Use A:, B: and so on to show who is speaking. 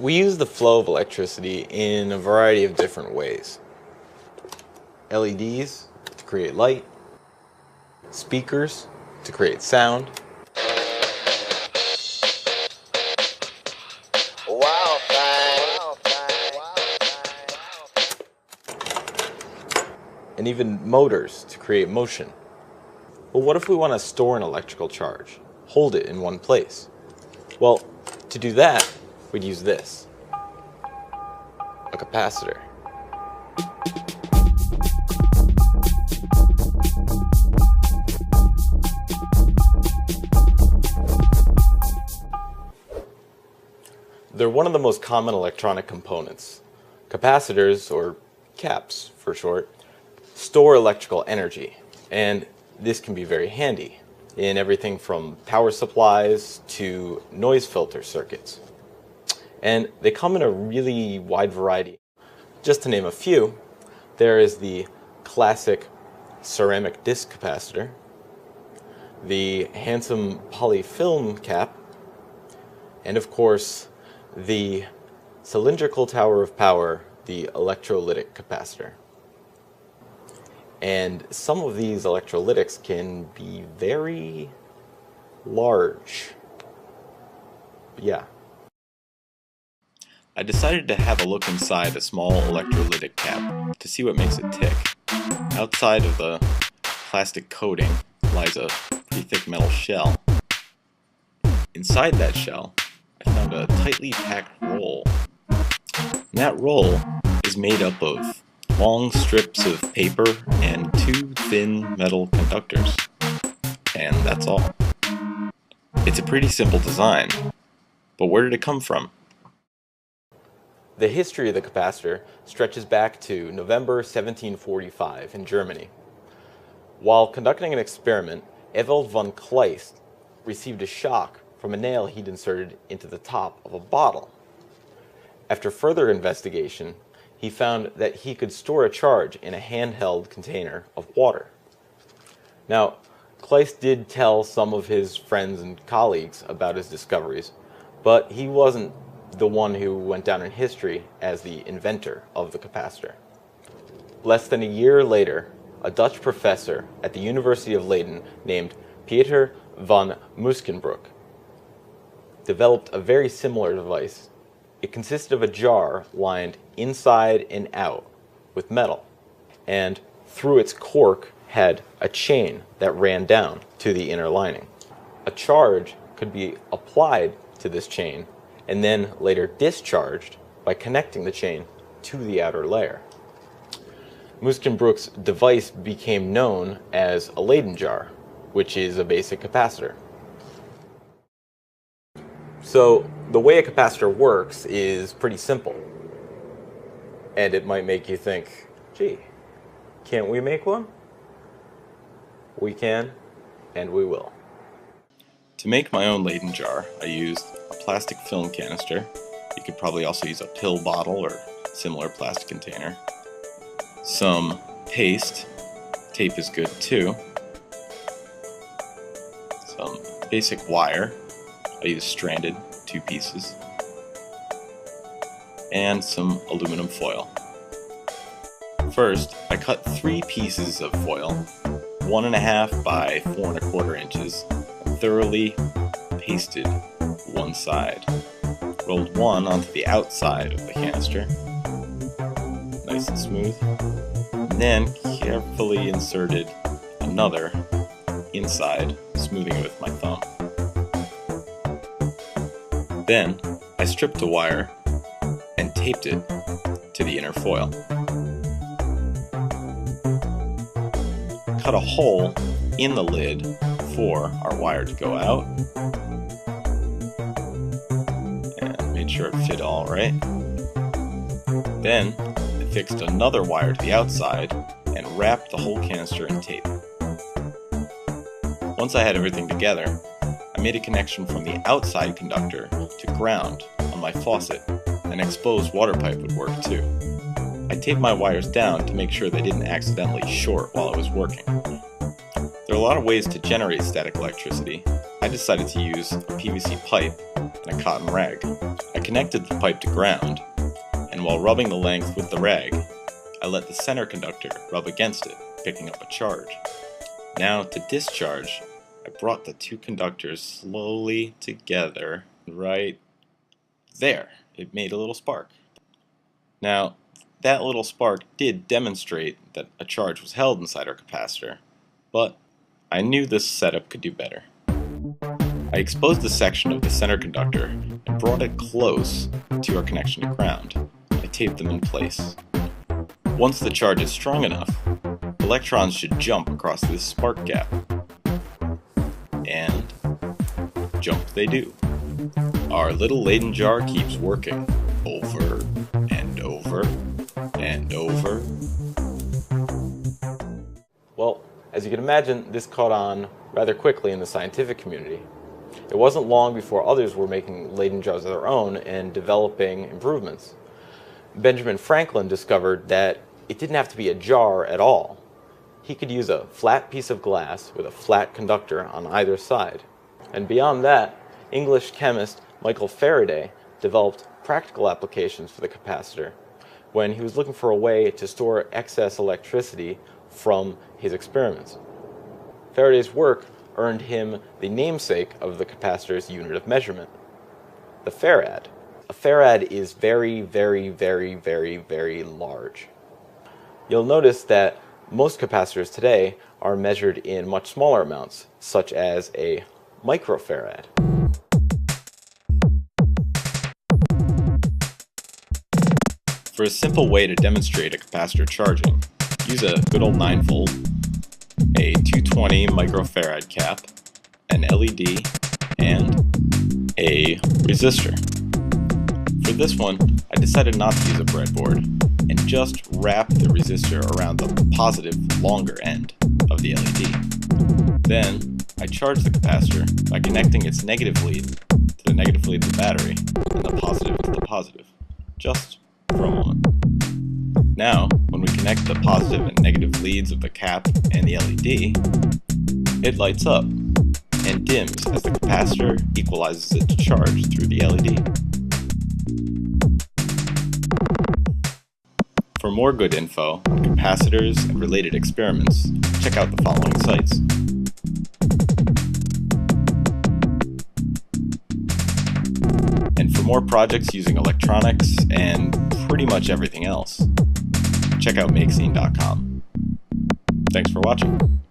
A: We use the flow of electricity in a variety of different ways. LEDs to create light, speakers to create sound, and even motors to create motion. But what if we want to store an electrical charge, hold it in one place? Well, to do that, we'd use this, a capacitor. They're one of the most common electronic components. Capacitors, or caps for short, store electrical energy, and this can be very handy in everything from power supplies to noise filter circuits. And they come in a really wide variety. Just to name a few, there is the classic ceramic disc capacitor, the handsome polyfilm cap, and of course the cylindrical tower of power, the electrolytic capacitor. And some of these electrolytics can be very large. Yeah. I decided to have a look inside a small electrolytic cap to see what makes it tick. Outside of the plastic coating lies a pretty thick metal shell. Inside that shell, I found a tightly packed roll. And that roll is made up of long strips of paper and two thin metal conductors. And that's all. It's a pretty simple design, but where did it come from? The history of the capacitor stretches back to November 1745 in Germany. While conducting an experiment, Ewald von Kleist received a shock from a nail he'd inserted into the top of a bottle. After further investigation, he found that he could store a charge in a handheld container of water. Now, Kleist did tell some of his friends and colleagues about his discoveries, but he wasn't the one who went down in history as the inventor of the capacitor. Less than a year later, a Dutch professor at the University of Leiden named Pieter van Muskenbroek developed a very similar device. It consisted of a jar lined inside and out with metal, and through its cork had a chain that ran down to the inner lining. A charge could be applied to this chain and then later discharged by connecting the chain to the outer layer. Muskenbroek's device became known as a Leyden jar, which is a basic capacitor. So the way a capacitor works is pretty simple. And it might make you think, gee, can't we make one? We can, and we will. To make my own Leyden jar, I used a plastic film canister. You could probably also use a pill bottle or similar plastic container. Some paste, tape is good too. Some basic wire, I used stranded 2 pieces. And some aluminum foil. First, I cut 3 pieces of foil, 1.5 by 4 1/4 inches, and thoroughly pasted one side. Rolled one onto the outside of the canister, nice and smooth, and then carefully inserted another inside, smoothing it with my thumb. Then, I stripped the wire and taped it to the inner foil. Cut a hole in the lid for our wire to go out, and made sure it fit all right. Then, I fixed another wire to the outside and wrapped the whole canister in tape. Once I had everything together, I made a connection from the outside conductor to ground on my faucet. An exposed water pipe would work too. I taped my wires down to make sure they didn't accidentally short while I was working. There are a lot of ways to generate static electricity. I decided to use a PVC pipe and a cotton rag. I connected the pipe to ground, and while rubbing the length with the rag, I let the center conductor rub against it, picking up a charge. Now, to discharge, I brought the two conductors slowly together right there. It made a little spark. Now, that little spark did demonstrate that a charge was held inside our capacitor, but I knew this setup could do better. I exposed a section of the center conductor and brought it close to our connection to ground. I taped them in place. Once the charge is strong enough, electrons should jump across this spark gap. And jump they do. Our little Leyden jar keeps working over and over and over. Well, as you can imagine, this caught on rather quickly in the scientific community. It wasn't long before others were making Leyden jars of their own and developing improvements. Benjamin Franklin discovered that it didn't have to be a jar at all. He could use a flat piece of glass with a flat conductor on either side. And beyond that, English chemist Michael Faraday developed practical applications for the capacitor when he was looking for a way to store excess electricity from his experiments. Faraday's work earned him the namesake of the capacitor's unit of measurement, the farad. A farad is very, very, very, very, very large. You'll notice that most capacitors today are measured in much smaller amounts, such as a microfarad. For a simple way to demonstrate a capacitor charging, use a good old 9-volt, a 220 microfarad cap, an LED, and a resistor. For this one, I decided not to use a breadboard and just wrap the resistor around the positive, longer end of the LED. Then, I charged the capacitor by connecting its negative lead to the negative lead of the battery and the positive to the positive, just for a moment. Now, when we connect the positive and negative leads of the cap and the LED, it lights up and dims as the capacitor equalizes its charge through the LED. For more good info on capacitors and related experiments, check out the following sites. And for more projects using electronics and pretty much everything else, check out makescene.com. Thanks for watching.